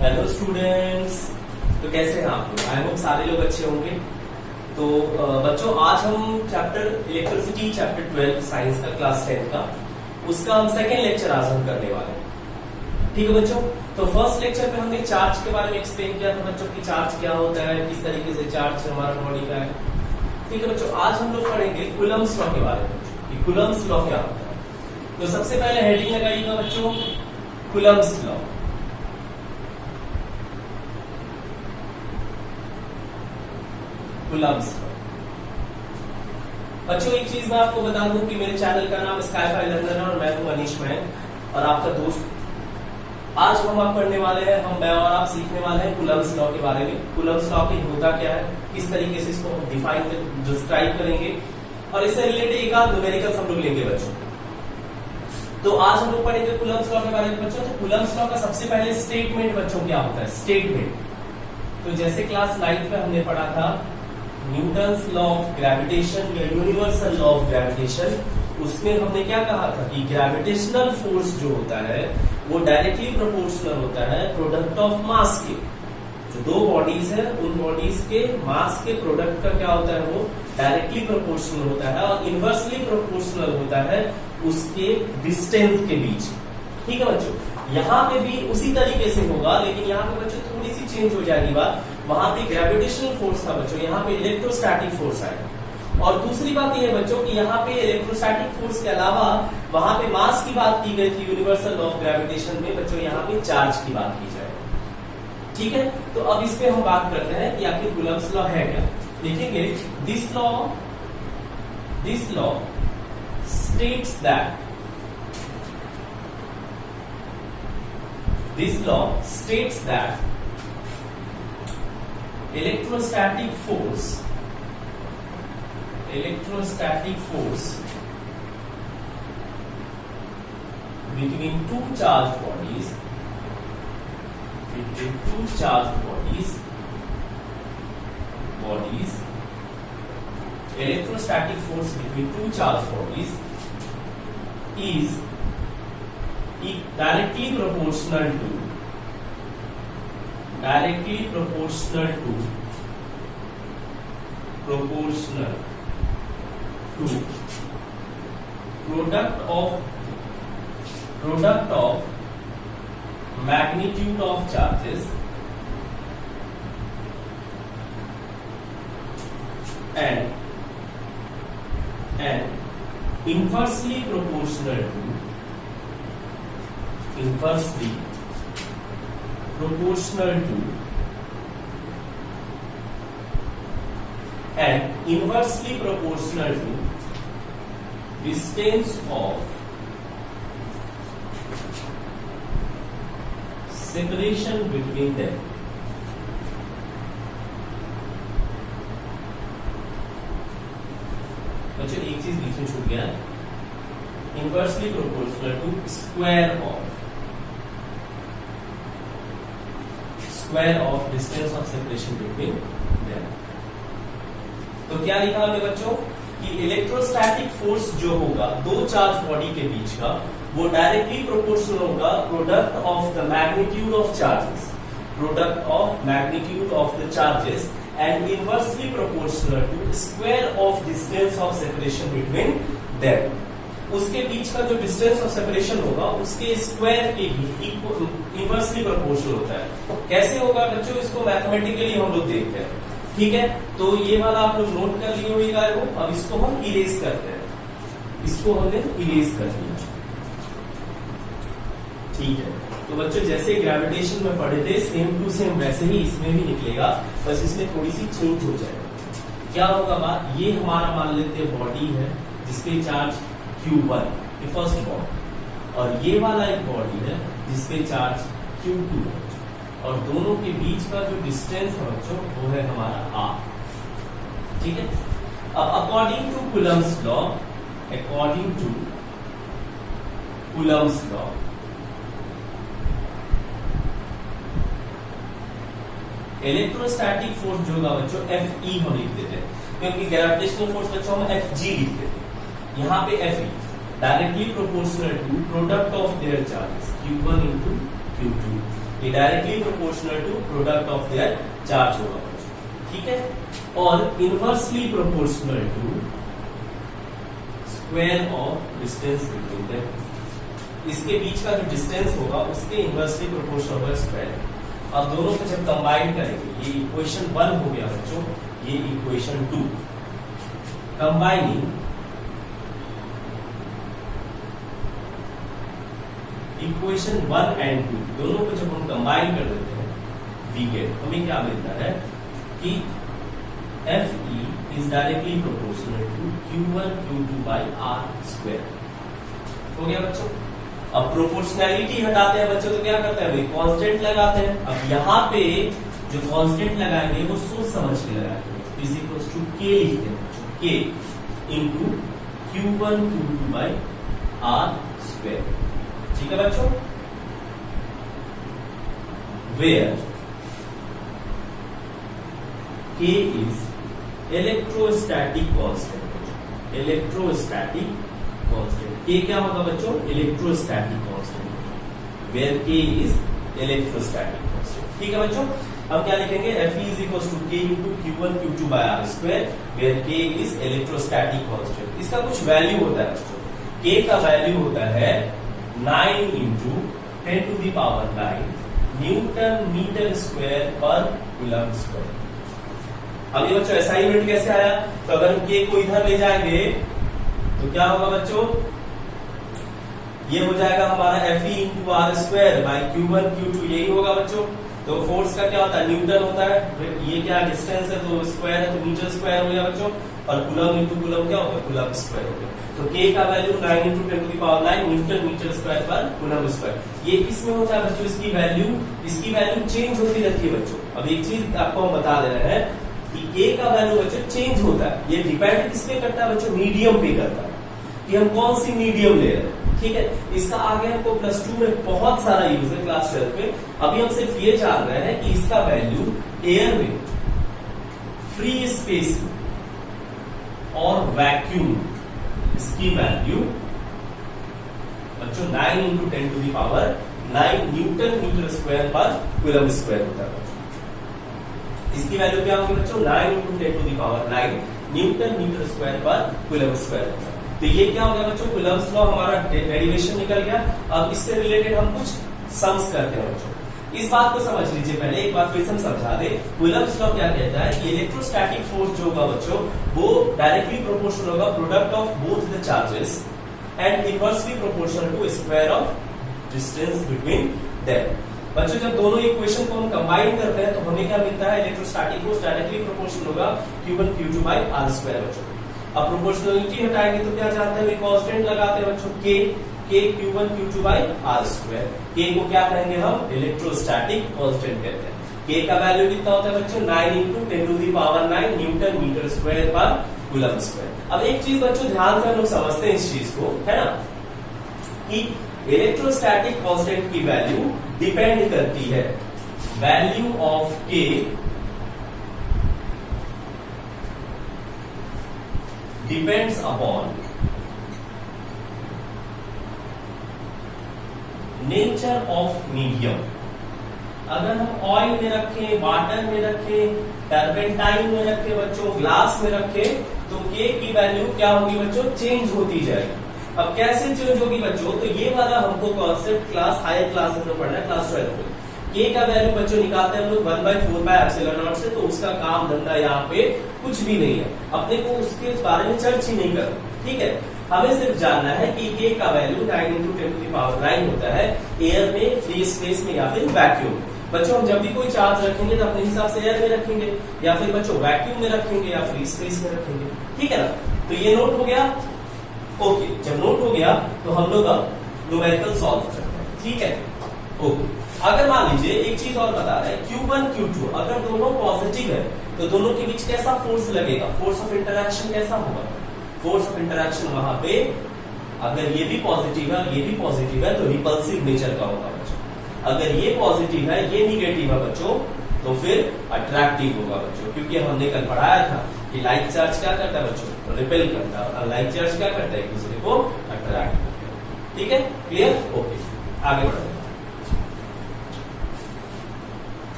Hello students. तो कैसे हैं आप लोग? आई होप सारे लोग अच्छे होंगे। तो बच्चों, आज हम चैप्टर इलेक्ट्रिसिटी चैप्टर 12 साइंस का क्लास 10 का उसका हम सेकेंड लेक्चर आज हम करने वाले हैं। ठीक है बच्चों। तो फर्स्ट लेक्चर में हमने चार्ज के बारे में एक्सप्लेन किया था बच्चों कि चार्ज क्या होता है, किस तरीके से चार्ज हमारा बॉडी का है। ठीक है बच्चों, आज हम लोग पढ़ेंगे कूलम्ब्स लॉ के बारे में कि कूलम्ब्स लॉ क्या होता है। तो सबसे पहले हेडिंग लगाइएगा बच्चों, कूलम्ब्स लॉ। Coulomb's law. बच्चों एक चीज मैं आपको बता दूं कि मेरे चैनल का नाम स्काईफाई लर्नर है और मैं हूं मनीष मैन और आपका दोस्त। आज हम आप पढ़ने वाले हैं, मैं और आप सीखने वाले हैं कूलम्ब्स लॉ के बारे में। कूलम्ब्स लॉ की होता क्या है, किस तरीके से इसको डिस्क्राइब करेंगे और इससे रिलेटेड एक आध न्यूमेरिकल्स हम लोग लेंगे बच्चों। तो आज हम लोग पढ़ेंगे कूलम्ब्स लॉ के बारे में बच्चों। तो कूलम्ब्स लॉ का सबसे पहले स्टेटमेंट बच्चों क्या होता है, स्टेटमेंट। तो जैसे क्लास 9 में हमने पढ़ा था न्यूटन्स लॉ ऑफ ग्रेविटेशन या यूनिवर्सल लॉ ऑफ ग्रेविटेशन, उसमें हमने क्या कहा था कि ग्रेविटेशनल फोर्स जो होता है वो डायरेक्टली प्रोपोर्शनल होता है प्रोडक्ट ऑफ मास के। जो दो बॉडीज है उन बॉडीज के मास के प्रोडक्ट का क्या होता है, वो डायरेक्टली प्रोपोर्शनल होता है और इनवर्सली प्रोपोर्शनल होता है उसके डिस्टेंस के बीच। ठीक है बच्चों, यहाँ पे भी उसी तरीके से होगा, लेकिन यहाँ पे बच्चों थोड़ी सी चेंज हो जाएगी बात। वहां पे ग्रेविटेशनल फोर्स था बच्चों, यहाँ पे इलेक्ट्रोस्टैटिक फोर्स आएगा। और दूसरी बात यह है बच्चों कि यहाँ पे इलेक्ट्रोस्टैटिक फोर्स के अलावा वहां पे मास की बात की गई थी यूनिवर्सल लॉ ऑफ ग्रेविटेशन में बच्चों, यहाँ पे चार्ज की बात की जाएगी। ठीक है, तो अब इस पे हम बात करते हैं कि आखिर कूलम्ब्स लॉ है क्या। देखेंगे this law states that electrostatic force between two charged bodies electrostatic force between two charged bodies is directly proportional to product of magnitude of charges and inversely proportional to distance of separation between them। बच्चों एक चीज बीच में छूट गया, inversely proportional to square of distance of separation between them. तो क्या लिखा हमने बच्चों कि इलेक्ट्रोस्टैटिक फोर्स जो होगा दो चार्ज बॉडी के बीच का, वो डायरेक्टली प्रोपोर्शनल होगा product of the magnitude of the charges and inversely proportional to square of distance of separation between them। उसके बीच का जो डिस्टेंस ऑफ सेपरेशन होगा उसके स्क्वायर के ही इनवर्सली प्रोपोर्शनल होता है। कैसे होगा बच्चों, इसको मैथमेटिकली हम लोग देखते हैं। ठीक है, तो ये वाला आप लोग नोट कर लिए होगा। अब इसको हम इरेज करते हैं, इसको हमने इरेज कर दिया। ठीक है, तो बच्चों जैसे ग्रेविटेशन में पढ़े थे सेम टू सेम वैसे ही इसमें भी निकलेगा, बस इसमें थोड़ी सी चेंज हो जाएगा। क्या होगा बात, ये हमारा मान लेते हैं बॉडी है जिसपे चार्ज Q1 ये फर्स्ट बॉडी, और ये वाला एक बॉडी है जिसपे चार्ज Q2 है, और दोनों के बीच का जो डिस्टेंस है बच्चों वो है हमारा R। ठीक है, अब according to Coulomb's law electrostatic force जो होगा बच्चों Fe हम लिख देते हैं, क्योंकि ग्रेविटेशनल फोर्स बच्चों हम Fg लिखते थे। यहाँ पे Fe directly proportional to product of their charges Q1 into Q2 ये directly proportional to product of their charge होगा बच्चों, ठीक है। और inversely proportional to square of distance between them, इसके बीच का जो डिस्टेंस होगा उसके इनवर्सली प्रोपोर्शनल होगा स्क्वायर। अब दोनों को जब कंबाइन करेंगे, ये इक्वेशन 1 हो गया बच्चों, ये इक्वेशन 2, कंबाइनिंग इक्वेशन 1 एंड 2, दोनों को जब हम कंबाइन कर देते हैं वी गेट, हमें क्या मिलता है कि FE is directly proportional to Q1 Q2 by R square। हो गया बच्चों। अब प्रोपोर्शनैलिटी हटाते हैं बच्चों, तो क्या करते हैं भाई, कांस्टेंट लगाते हैं। अब यहाँ पे जो कांस्टेंट लगाएंगे वो सोच समझ के लगाएंगे, इज इक्वल्स टू K लिखते हैं बच्चों, K into Q1 Q2 by R square, ठीक है बच्चों। Where K is electrostatic constant, electrostatic constant, K क्या होगा बच्चों, electrostatic constant, where K is electrostatic constant, ठीक है बच्चों। अब क्या लिखेंगे, Fe is equals to K into Q1 Q2 by R square, where K is electrostatic constant. इसका कुछ वैल्यू होता है बच्चों, K का वैल्यू होता है 9 into 10 to the power 9 newton metre square per coulomb square. अब ये बच्चों असाइनमेंट कैसे आया, तो अगर K को इधर ले जाएंगे तो क्या होगा बच्चों, ये हो जाएगा हमारा Fe into R square by Q1 Q2, यही होगा बच्चों। तो फोर्स का क्या होता है, न्यूटन होता है, ये क्या डिस्टेंस है तो स्क्वायर है, तो मीटर स्क्वायर हो गया बच्चों, और कूलम इंटू कूलम क्या होगा, कूलम स्क्वायर हो गया। तो K का value 9 into 10 to the power 9 newton metre square per coulomb square. ये किसमें होता है बच्चों, इसकी वैल्यू चेंज होती रहती है बच्चों। अब एक चीज आपको हम बता दे रहे हैं कि K का वैल्यू बच्चों चेंज होता है, ये डिपेंड किस पे करता है बच्चों, मीडियम पे करता है कि हम कौन सी मीडियम ले रहे हैं, ठीक है। इसका आगे हमको +2 में बहुत सारा यूज है, क्लास 12 में। अभी हम सिर्फ ये जान रहे हैं कि इसका वैल्यू एयर में, फ्री स्पेस और वैक्यूम, इसकी वैल्यू बच्चों 9 into 10 to the power 9 newton metre square per coulomb square होता है। इसकी वैल्यू क्या होगी बच्चों, 9 into 10 to the power 9 newton metre square per coulomb square होता है। तो ये क्या हो गया बच्चों, कूलम्स लॉ हमारा डेरिवेशन निकल गया। अब इससे रिलेटेड हम कुछ सम्स करते हैं बच्चों, इस बात को समझ लीजिए पहले, एक बार फिर से हम समझा दे। कूलम्स लॉ क्या कहता है कि इलेक्ट्रोस्टैटिक फोर्स जो होगा बच्चों, वो डायरेक्टली प्रोपोर्शनल होगा product of both the charges and inversely proportional to square of distance between them. बच्चों जब दोनों इक्वेशन को हम कंबाइन करते हैं तो हमें क्या मिलता है, इलेक्ट्रोस्टैटिक फोर्स डायरेक्टली प्रोपोर्शनल होगा Q1 Q2 by R square बच्चों। अब प्रोपोर्शनलिटी हटाएंगे तो क्या जानते हैं, कांस्टेंट लगाते हैं बच्चों, K Q1 Q2 by R square। K को क्या कहेंगे हम, इलेक्ट्रोस्टैटिक कांस्टेंट कहते हैं। K का वैल्यू कितना होता है बच्चों, 9 into 10 to the power 9 newton metre square per coulomb square. अब एक चीज बच्चों ध्यान से हम लोग समझते हैं इस चीज को, है ना, कि इलेक्ट्रोस्टैटिक कांस्टेंट की वैल्यू डिपेंड करती है, value of K depends upon nature of medium. अगर हम ऑयल में रखें, वाटर में रखें, टर्पेंटाइन में रखें बच्चों, ग्लास में रखें, तो K की वैल्यू क्या होगी बच्चों, चेंज होती जाएगी। अब कैसे चेंज होगी बच्चों, तो ये वाला हमको कॉन्सेप्ट क्लास हायर क्लासेस में पढ़ना है, क्लास 12 में। K का वैल्यू बच्चों निकालते हैं हम लोग 1/4/ε0 से, तो उसका काम धंधा यहाँ पे कुछ भी नहीं है, अपने को उसके बारे में चर्च ही नहीं कर, ठीक है। हमें सिर्फ जानना है कि K का value 9 into 10 to the power 9 होता है एयर में, फ्री स्पेस में या फिर वैक्यूम। बच्चों हम जब भी कोई चार्ज रखेंगे तो अपने हिसाब से एयर में रखेंगे, या फिर बच्चों वैक्यूम में रखेंगे, या फ्री स्पेस में रखेंगे, ठीक है ना। तो ये नोट हो गया, ओके। जब नोट हो गया तो हम लोग अब न्यूमेरिकल सॉल्व करते हैं, ठीक है, ओके। अगर मान लीजिए एक चीज और बता रहे हैं, Q1 Q2 अगर दोनों पॉजिटिव है तो दोनों के बीच कैसा फोर्स लगेगा, फोर्स ऑफ इंटरैक्शन कैसा होगा, फोर्स ऑफ इंटरैक्शन वहां पे अगर ये भी पॉजिटिव है, ये भी पॉजिटिव है, तो रिपल्सिव नेचर का होगा बच्चों। अगर ये पॉजिटिव है, ये निगेटिव है बच्चों, तो फिर अट्रैक्टिव होगा बच्चों, क्योंकि हमने कल पढ़ाया था कि लाइक चार्ज क्या करता है बच्चों, रिपेल करता है, और लाइक चार्ज क्या करता है, एक दूसरे को अट्रैक्ट करता है, ठीक है, क्लियर, ओके। आगे बढ़ते हैं।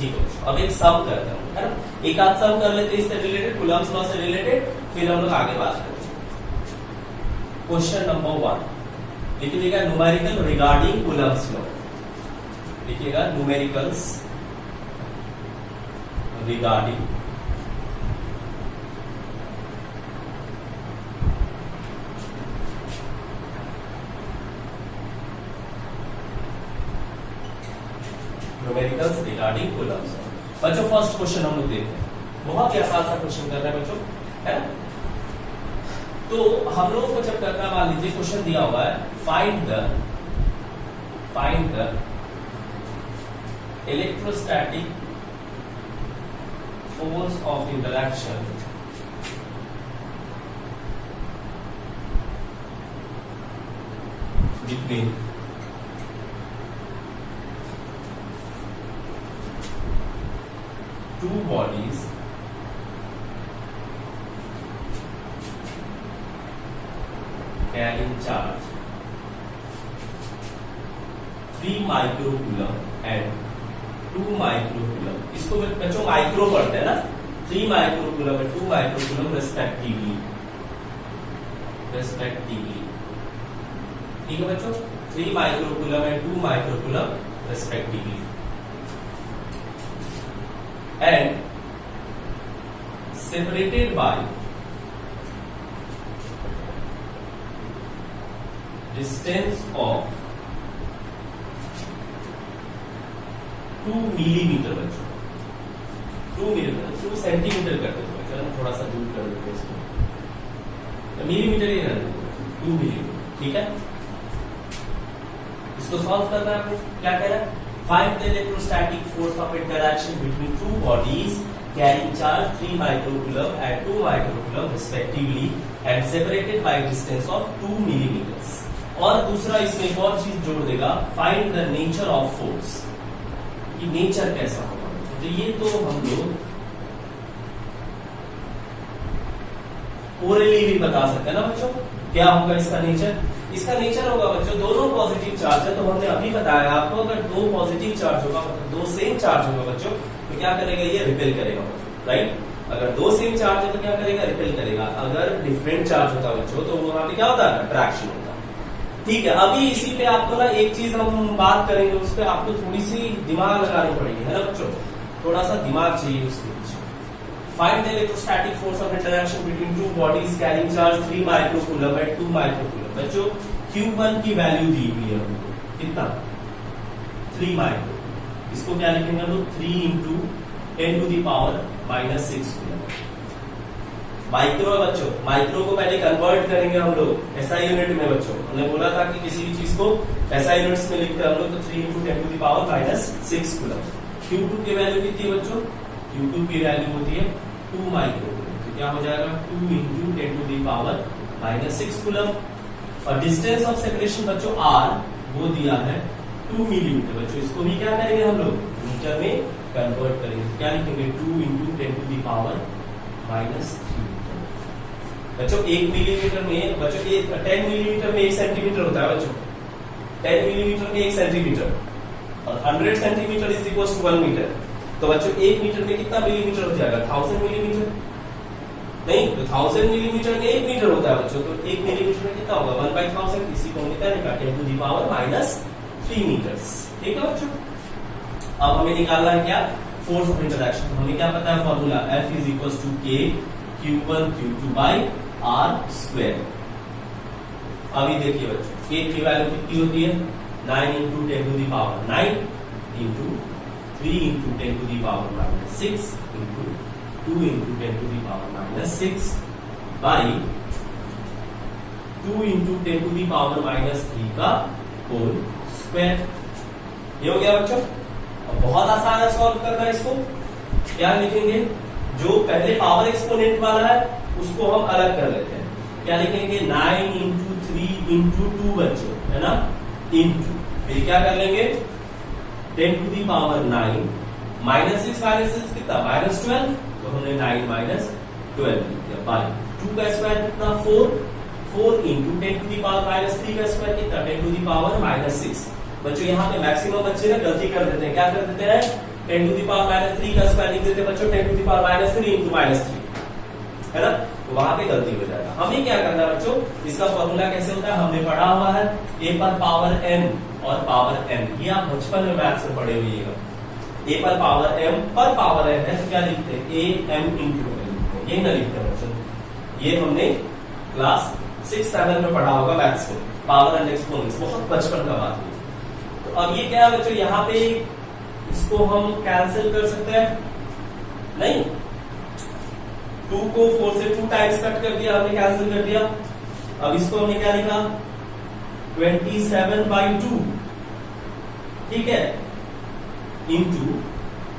ठीक है, अब एक सम करते हैं, है ना, एक आध सम कर लेते हैं इससे रिलेटेड, कूलम्स लॉ से रिलेटेड, फिर हम लोग आगे बात करते हैं। क्वेश्चन नंबर 1 लिखिएगा, न्यूमेरिकल रिगार्डिंग कूलम्स लॉ। लिखिएगा numericals regarding numericals regarding Coulomb's law. बच्चों फर्स्ट क्वेश्चन हम लोग देखते हैं, बहुत ही आसान सा क्वेश्चन कर रहे हैं बच्चों, है ना। तो हम लोगों को जब करना, मान लीजिए क्वेश्चन दिया हुआ है, find the electrostatic force of interaction between two bodies carrying charge 3 microcoulomb and 2 microcoulomb। इसको बच्चों माइक्रो पढ़ते हैं ना, 3 microcoulomb and 2 microcoulomb respectively, ठीक है बच्चों, 3 microcoulomb and 2 microcoulomb respectively, and separated by distance of 2 millimetre बच्चों, 2 मिलीमीटर, 2 सेंटीमीटर करते थे बच्चों, थोड़ा सा दूर कर देते इसको, तो मिलीमीटर ही रहने दो, 2 मिलीमीटर, ठीक है। इसको सॉल्व करना है आपको, क्या कह रहा है, find the electrostatic force of interaction between two bodies carrying charge 3 microcoulomb and 2 microcoulomb respectively and separated by distance of 2 millimeters। और दूसरा इसमें एक और चीज जोड़ देगा, find the nature of force, कि नेचर कैसा होगा। तो ये तो हम लोग ओरली भी बता सकते हैं ना बच्चों, क्या होगा इसका नेचर। इसका नेचर होगा बच्चों, दोनों पॉजिटिव चार्ज है, तो हमने अभी बताया आपको, अगर 2 पॉजिटिव चार्ज होगा, मतलब 2 सेम चार्ज होगा बच्चों, तो क्या करेगा, ये रिपेल करेगा बच्चों, राइट। अगर 2 सेम चार्ज है तो क्या करेगा, रिपेल करेगा। अगर डिफरेंट चार्ज होता बच्चों तो वहां पे क्या होता है, अट्रैक्शन होता है, ठीक है। अभी इसी पे आपको ना एक चीज हम बात करेंगे, उस पर आपको थोड़ी सी दिमाग लगानी पड़ेगी, है ना बच्चों, थोड़ा सा दिमाग चाहिए उसके पीछे। Find the electrostatic force of interaction between two bodies carrying charge 3 microcoulomb and 2 microcoulomb। बच्चों Q1 की वैल्यू दी हुई है हमको, कितना, 3 माइक्रो, इसको क्या लिखेंगे हम लोग, 3 into 10 to the power -6 coulomb. Micro है बच्चों, माइक्रो को पहले कन्वर्ट करेंगे हम लोग एसआई यूनिट में बच्चों, हमने बोला था कि किसी भी चीज को एसआई यूनिट्स में लिखते हैं हम लोग, तो 3 into 10 to the power -6 coulomb. Q2 की वैल्यू कितनी है बच्चों, Q2 की वैल्यू होती है 2 माइक्रो, तो क्या हो जाएगा, 2 into 10 to the power -6 coulomb. और डिस्टेंस ऑफ सेपरेशन बच्चों R वो दिया है 2 मिलीमीटर बच्चों, इसको भी क्या करेंगे हम लोग, मीटर में कन्वर्ट करेंगे, क्या लिखेंगे, 2 इंटू 10 टू दी पावर -3 बच्चों। 1 मिलीमीटर में बच्चों, 10 मिलीमीटर में 1 सेंटीमीटर होता है बच्चों, 10 मिलीमीटर में 1 सेंटीमीटर, और 100 centimetre is equal to 1 metre. तो बच्चों 1 मीटर में कितना मिलीमीटर हो जाएगा, 1000 मिलीमीटर, नहीं तो 1000 मिलीमीटर में 1 मीटर होता है बच्चों, तो 1 मिलीमीटर में कितना होगा, 1/1000, इसी को निकालेगा 10 टू दी पावर -3 मीटर्स, ठीक है बच्चों। अब हमें निकालना है क्या, फोर्स ऑफ इंटरैक्शन। तो हमें क्या पता है formula, F is equal to K Q1 Q2 by R square. अभी देखिए बच्चों, K की वैल्यू कितनी होती है, 9 into 10 to the power 9 into 3 into 10 to the power -6 into 2 into 10 to the power -6 by 2 into 10 to the power -3 का whole square. ये हो गया बच्चों। अब बहुत आसान है सॉल्व करना इसको, क्या लिखेंगे, जो पहले पावर एक्सपोनेंट वाला है उसको हम अलग कर लेते हैं, क्या लिखेंगे, 9 इंटू 3 इंटू 2 बच्चों, है ना, इंटू फिर क्या कर लेंगे, 10 टू दी पावर 9 -6 कितना, -12, तो हमने 9 -12 लिखा बाई 2 का स्क्वायर कितना, 4 इंटू 10 टू दी पावर -3 का स्क्वायर कितना, 10 टू दी पावर -6। बच्चों यहाँ पे मैक्सिमम बच्चे ना गलती कर देते हैं, क्या कर देते हैं, 10 टू द पावर माइनस 3 का स्क्वायर लिख देते बच्चों 10 to the power minus 3 into minus 3, है ना? तो वहां पे गलती हो जाएगा। हमें क्या करना है बच्चों, इसका फॉर्मूला कैसे होता है हमने पढ़ा हुआ है, a पर पावर m और पावर n, ये आप बचपन में मैथ्स में पढ़े हुए हैं। a पर पावर m पर पावर n है तो क्या लिखते हैं a m इंटू n, ये ना लिखते हैं बच्चों, ये हमने क्लास 6-7 में पढ़ा होगा मैथ्स को, पावर एंड एक्सपोनेंट्स, बहुत बचपन का बात है। तो अब ये क्या है बच्चों, यहाँ पे इसको हम कैंसिल कर सकते हैं नहीं, 2 को 4 से 2 टाइम्स कट कर दिया हमने, कैंसिल कर दिया। अब इसको हमने क्या लिखा 27/2, ठीक है, into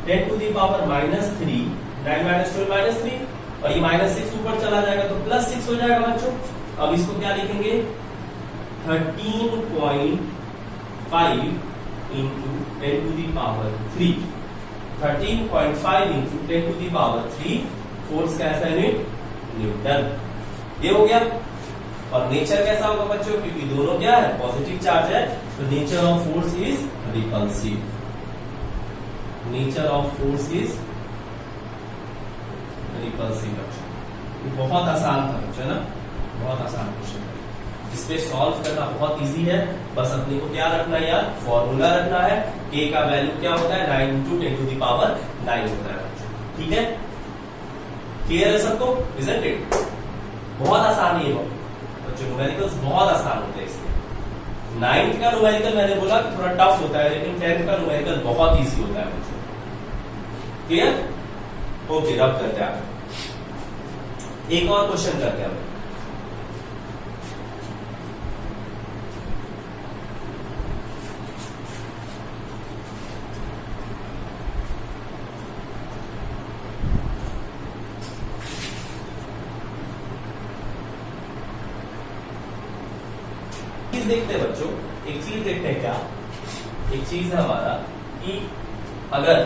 10 to the power minus 3, 9 minus 12 minus 3, और ये माइनस 6 ऊपर चला जाएगा तो प्लस 6 हो जाएगा बच्चों। अब इसको क्या लिखेंगे 13.5 into 10 to the power 3, 13.5 into 10 to the power 3, force कैसा है न्यूटन, ये हो गया। और नेचर कैसा होगा बच्चों, क्योंकि दोनों क्या है पॉजिटिव चार्ज है, तो nature of force is repulsive, nature of force is repulsive. बहुत आसान था बच्चों ना, बहुत आसान क्वेश्चन है, इसपे सॉल्व करना बहुत इजी है। बस अपने को क्या रखना है यार, फॉर्मूला रखना है, k का वैल्यू क्या होता है 9 इंटू 10 टू द पावर 9 होता है बच्चों, ठीक है, क्लियर है सबको, इजंट इट? बहुत आसान है ये बच्चों, न्यूमेरिकल्स बहुत आसान होते हैं इसलिए। 9th का न्यूमेरिकल मैंने बोला थोड़ा टफ होता है, लेकिन 10th का न्यूमेरिकल बहुत इजी होता है बच्चों, क्लियर? ओके, रब करते हैं, एक और क्वेश्चन करते हैं। देखते हैं बच्चों, एक चीज देखते हैं क्या, एक चीज है हमारा कि अगर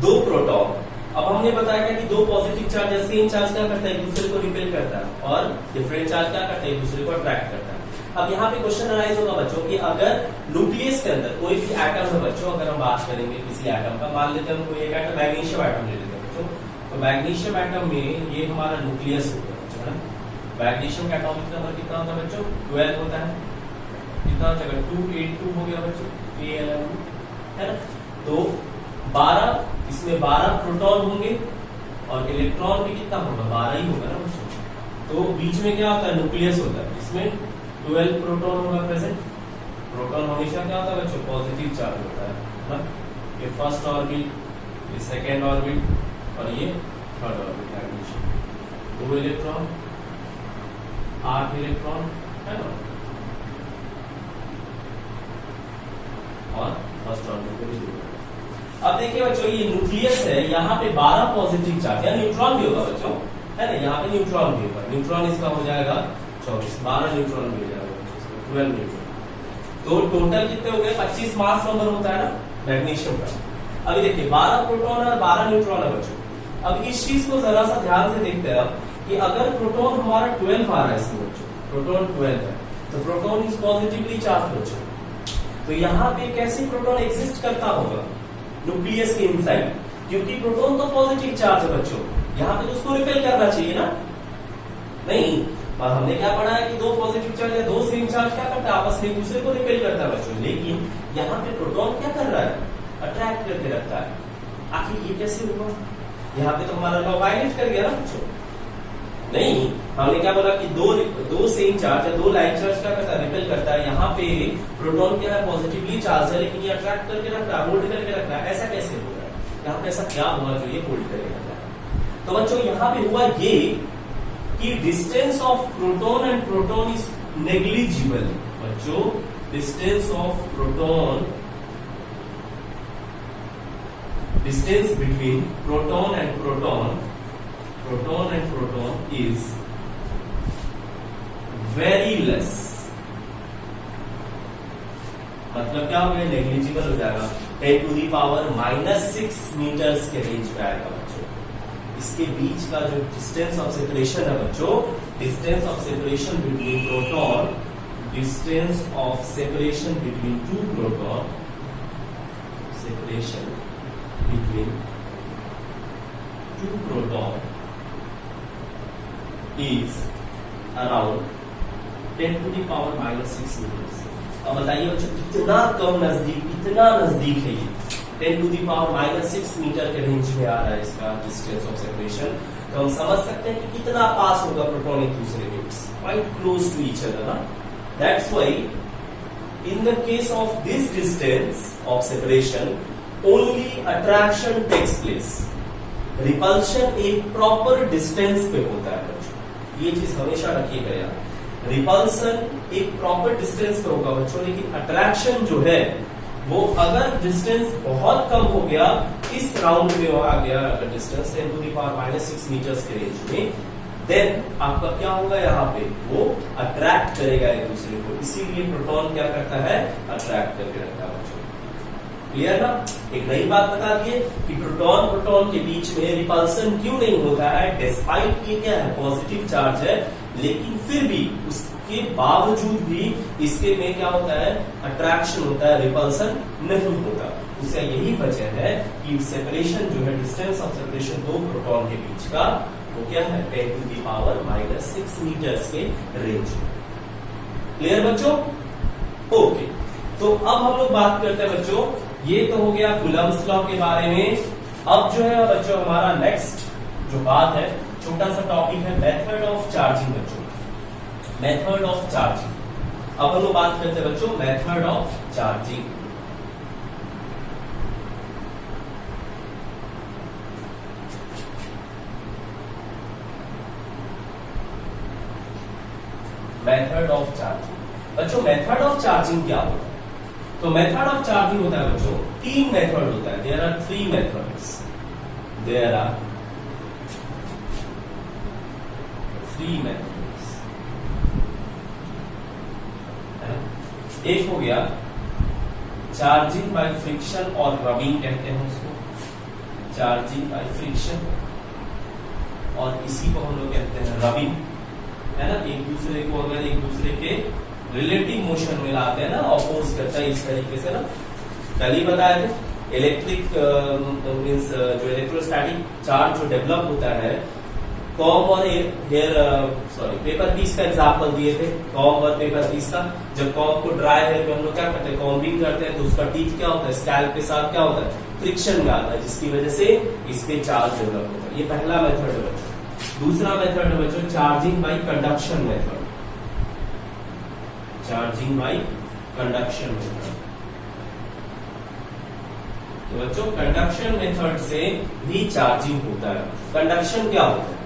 दो प्रोटॉन, अब हमने बताया कि दो पॉजिटिव चार्ज है, सेम चार्ज क्या करता है एक दूसरे को रिपेल करता है, और डिफरेंट चार्ज क्या करता है एक दूसरे को अट्रैक्ट करता है। अब यहाँ पे क्वेश्चन अराइज होगा बच्चों कि अगर न्यूक्लियस के अंदर कोई भी एटम है बच्चों, अगर हम बात करेंगे किसी एटम का, मान लेते हैं हम कोई एक एटम मैग्नीशियम एटम ले लेते हैं बच्चों, तो मैग्नीशियम एटम में ये हमारा न्यूक्लियस होता है बच्चों, मैग्नीशियम का एटॉमिक नंबर कितना होता है बच्चों 12 होता है, कितना जगह 282 हो गया बच्चों, Al है ना। तो 12, इसमें 12 प्रोटॉन होंगे और इलेक्ट्रॉन भी कितना होगा 12 ही होगा ना बच्चों। तो बीच में क्या होता है न्यूक्लियस होता है, इसमें 12 प्रोटॉन होगा प्रेजेंट। प्रोटॉन हमेशा क्या होता है बच्चों पॉजिटिव चार्ज होता है ना, ये फर्स्ट ऑर्बिट, ये सेकेंड ऑर्बिट और ये third orbit magnesium. 2 electron 8 electron है ना, और फर्स्ट ऑर्बिट पे भी। अब देखिए बच्चों ये न्यूक्लियस है, यहाँ पे 12 पॉजिटिव चार्ज या न्यूट्रॉन भी होगा बच्चों, है ना, यहाँ पे न्यूट्रॉन भी होगा, न्यूट्रॉन इसका हो जाएगा 24, 12 न्यूट्रॉन भी हो जाएगा 12 न्यूट्रॉन। तो टोटल कितने हो गए 25 मास नंबर होता है ना मैग्नीशियम का। अभी देखिए 12 प्रोटॉन और 12 न्यूट्रॉन है बच्चों। अब इस चीज को जरा सा ध्यान से देखते हैं कि अगर प्रोटॉन हमारा 12 आ रहा है इसमें बच्चों, प्रोटॉन 12 है, तो प्रोटॉन इज पॉजिटिवली चार्ज बच्चों, तो यहाँ पे कैसे प्रोटॉन एग्जिस्ट करता होगा न्यूक्लियस के इनसाइड, क्योंकि प्रोटॉन तो पॉजिटिव चार्ज है बच्चों, यहाँ पे तो उसको रिपेल करना चाहिए ना, नहीं। और हमने क्या पढ़ा है कि दो पॉजिटिव चार्ज या दो सेम चार्ज क्या करता है आपस में एक दूसरे को रिपेल करता है बच्चों, लेकिन यहाँ पे प्रोटॉन क्या कर रहा है अट्रैक्ट करके रखता है। आखिर ये कैसे हुआ, यहाँ पे तो हमारा लॉ वायलेट कर गया ना बच्चों, नहीं। हमने क्या बोला कि दो सेम चार्ज या दो लाइन चार्ज क्या करता है रिपेल करता है, यहाँ पे प्रोटॉन क्या है पॉजिटिवली चार्ज है, लेकिन ये अट्रैक्ट करके रख रहा है, होल्ड करके रख रहा है, ऐसा कैसे हो रहा है, यहाँ पे ऐसा क्या हुआ जो ये होल्ड करके रख रहा है। तो बच्चों यहाँ पे हुआ ये कि distance of proton and proton is negligible बच्चों, distance of proton, distance between proton and proton is very less, मतलब क्या हो गया नेग्लिजिबल हो जाएगा, 10 टू दी पावर -6 मीटर्स के रेंज में आएगा बच्चों। इसके बीच का जो डिस्टेंस ऑफ सेपरेशन है बच्चों, distance of separation between proton, distance of separation between two proton, separation between two proton is around 10 to the power minus 6 meters. अब बताइए बच्चों इतना कम नजदीक, इतना नजदीक है ये 10 to the power minus 6 metre के रेंज में आ रहा है इसका डिस्टेंस ऑफ सेपरेशन। तो हम समझ सकते हैं कि कितना पास होगा प्रोटॉन एक दूसरे के, quite close to each other ना। That's why in the case of this distance of separation only attraction takes place, repulsion एक proper distance पे होता है बच्चों, ये चीज हमेशा रखिएगा यार। रिपल्सन एक प्रॉपर डिस्टेंस पे होगा बच्चों, लेकिन अट्रैक्शन जो है वो अगर डिस्टेंस बहुत कम हो गया, इस राउंड में आ गया अगर distance 10 to the power minus 6 metres के रेंज में, देन आपका क्या होगा यहाँ पे, वो अट्रैक्ट करेगा एक दूसरे को। इसीलिए प्रोटॉन क्या करता है, अट्रैक्ट करके रखता है बच्चों। क्लियर ना। एक नई बात बता दिए कि प्रोटॉन प्रोटॉन के बीच में रिपल्सन क्यों नहीं होता है, डिस्पाइट ये क्या है, पॉजिटिव चार्ज है, लेकिन फिर भी उसके बावजूद भी इसके में क्या होता है, अट्रैक्शन होता है, रिपल्सन नहीं होता। उसका यही वजह है कि सेपरेशन जो है, डिस्टेंस ऑफ सेपरेशन दो प्रोटॉन के बीच का, वो क्या है 10 to the power minus 6 metres के रेंज में। क्लियर बच्चों। ओके, तो अब हम लोग बात करते हैं बच्चों, ये तो हो गया कूलम्ब्स लॉ के बारे में। अब जो है बच्चों हमारा नेक्स्ट जो बात है, छोटा सा टॉपिक है मेथड ऑफ चार्जिंग बच्चों, मेथड ऑफ चार्जिंग। अब हम लोग बात करते हैं बच्चों method of charging. Method of charging बच्चों, मेथड ऑफ चार्जिंग क्या होता है? तो मेथड ऑफ चार्जिंग होता है बच्चों, तीन मेथड होता है। There are 3 methods, there are 3 methods. एक हो गया चार्जिंग बाय फ्रिक्शन और रबिंग कहते हैं उसको, चार्जिंग बाय फ्रिक्शन, और इसी को हम लोग कहते हैं रबिंग, है ना। एक दूसरे को अगर एक दूसरे के रिलेटिव मोशन में लाते हैं ना, अपोज करता है इस तरीके से ना। कल ही बताए थे इलेक्ट्रिक मींस जो इलेक्ट्रोस्टैटिक चार्ज जो डेवलप होता है, कॉम और पेपर पीस का एग्जांपल दिए थे, कॉम और पेपर पीस का। जब कॉम को ड्राई है तो हम लोग क्या करते हैं, कॉम्बिंग करते हैं, तो उसका टीथ क्या होता है, स्कैल्प के साथ क्या होता है, फ्रिक्शन में आता है, जिसकी वजह से इस पे चार्ज डेवलप होता है। ये पहला मेथड है बच्चों। दूसरा मेथड है बच्चों charging by conduction method, charging by conduction method. तो बच्चों कंडक्शन मेथड से भी चार्जिंग होता है। कंडक्शन क्या होता है,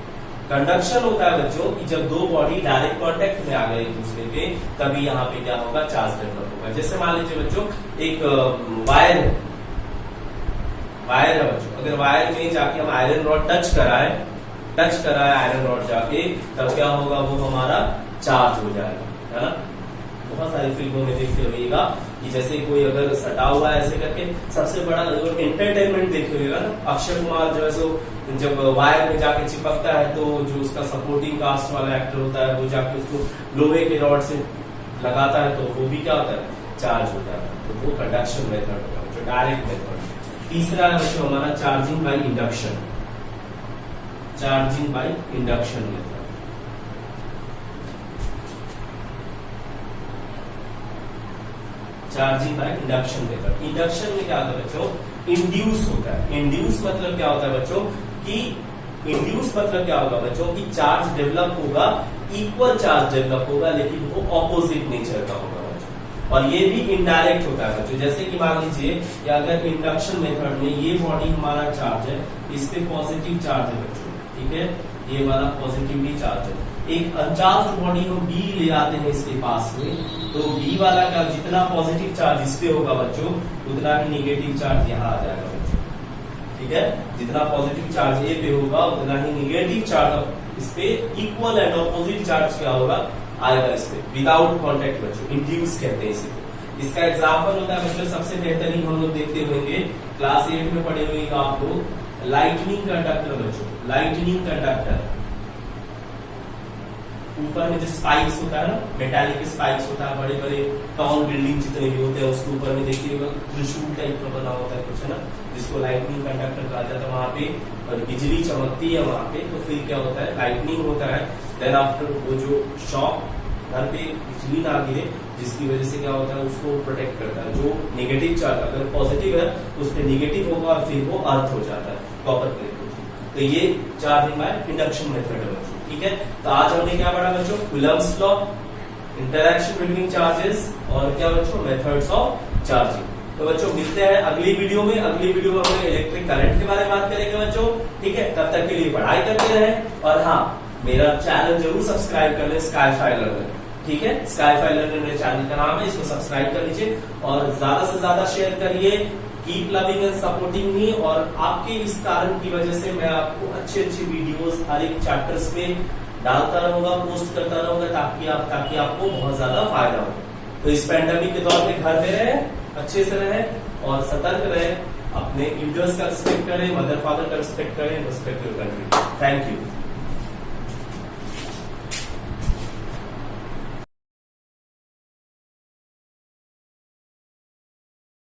कंडक्शन होता है बच्चों कि जब दो बॉडी डायरेक्ट कांटेक्ट में आ गए एक दूसरे के, तभी यहाँ पे क्या होगा, चार्ज डेवलप होगा। जैसे मान लीजिए बच्चों एक वायर है, वायर है बच्चों, अगर वायर में जाके हम आयरन रॉड टच कराए आयरन रॉड जाके, तब क्या होगा, वो हमारा चार्ज हो जाएगा, है ना। बहुत सारी फिल्मों में देखते होइएगा कि जैसे कोई अगर सटा हुआ है ऐसे करके, सबसे बड़ा एंटरटेनमेंट देखे होइएगा ना, अक्षय कुमार जो है सो जब वायर में जाके चिपकता है, तो जो उसका सपोर्टिंग कास्ट वाला एक्टर होता है, वो जाके उसको लोहे के रॉड से लगाता है, तो वो भी क्या होता है, चार्ज होता है। तो वो कंडक्शन मेथड होता है, जो डायरेक्ट मेथड। तीसरा है बच्चों हमारा charging by induction, charging by induction method. Charging by induction method. Induction में क्या होता है बच्चों, इंड्यूस होता है। इंड्यूस मतलब क्या होता है बच्चों कि चार्ज डेवलप होगा, इक्वल चार्ज डेवलप होगा, लेकिन वो ऑपोजिट नेचर का होगा बच्चों। और ये भी इनडायरेक्ट होता है बच्चों। जैसे कि मान लीजिए अगर इंडक्शन मेथड में ये बॉडी हमारा चार्ज है, इस पे पॉजिटिव चार्ज है बच्चों, ठीक है, ये वाला पॉजिटिवली चार्ज है। एक अनचार्ज बॉडी हम बी ले आते हैं इसके पास में, तो बी वाला का जितना पॉजिटिव चार्ज इस पे होगा बच्चों, उतना ही निगेटिव चार्ज यहाँ आ जाएगा बच्चों, ठीक है। जितना पॉजिटिव चार्ज ए पे होगा, उतना ही निगेटिव चार्ज इस पे इक्वल एंड ऑपोजिट चार्ज क्या होगा, आएगा इस पे, विदाउट कॉन्टेक्ट बच्चों, इंड्यूस कहते हैं इसे। इसका एग्जाम्पल होता है बच्चों, सबसे बेहतरीन हम लोग देखते होंगे, क्लास 8 में पढ़े हुए आप लोग, लाइटनिंग कंडक्टर बच्चों, लाइटनिंग कंडक्टर। ऊपर में जो स्पाइक्स होता है ना, मेटालिक स्पाइक्स होता है, बड़े बड़े टॉल बिल्डिंग जितने भी होते हैं उसके ऊपर में देखिएगा त्रिशूल टाइप का बना होता है कुछ, है ना, जिसको लाइटनिंग कंडक्टर कहा जाता है। वहां पे और बिजली चमकती है वहां पे, तो फिर क्या होता है, लाइटनिंग होता है। देन आफ्टर वो जो शॉक, घर पे बिजली ना गिरे, जिसकी वजह से क्या होता है, उसको प्रोटेक्ट करता है। जो नेगेटिव चार्ज अगर पॉजिटिव है तो उस पर नेगेटिव होगा और फिर वो अर्थ हो जाता है, कॉपर प्लेट। तो ये चार्जिंग बाय इंडक्शन मेथड है बच्चों, ठीक है। तो आज हमने क्या पढ़ा बच्चों, Coulomb's law, interaction between charges और क्या बच्चों, मेथड्स ऑफ चार्जिंग। तो बच्चों मिलते हैं अगली वीडियो में। अगली वीडियो में हम इलेक्ट्रिक करंट के बारे में बात करेंगे बच्चों, ठीक है। तब तक के लिए पढ़ाई करते रहें और हाँ, मेरा चैनल जरूर सब्सक्राइब कर लें, स्काईफाई लर्नर, ठीक है। स्काईफाई लर्नर मेरे चैनल का नाम है, इसको सब्सक्राइब कर लीजिए और ज्यादा से ज्यादा शेयर करिए। Keep loving and supporting me. और आपके इस कारण की वजह से मैं आपको अच्छी अच्छी वीडियोस हर एक चैप्टर्स में डालता रहूंगा, पोस्ट करता रहूंगा, ताकि आपको बहुत ज्यादा फायदा हो। तो इस पैंडेमिक के दौर में घर में रहें, अच्छे से रहें और सतर्क रहें, अपने एल्डर्स का रिस्पेक्ट करें, मदर फादर का रिस्पेक्ट करें, respect your country. Thank you.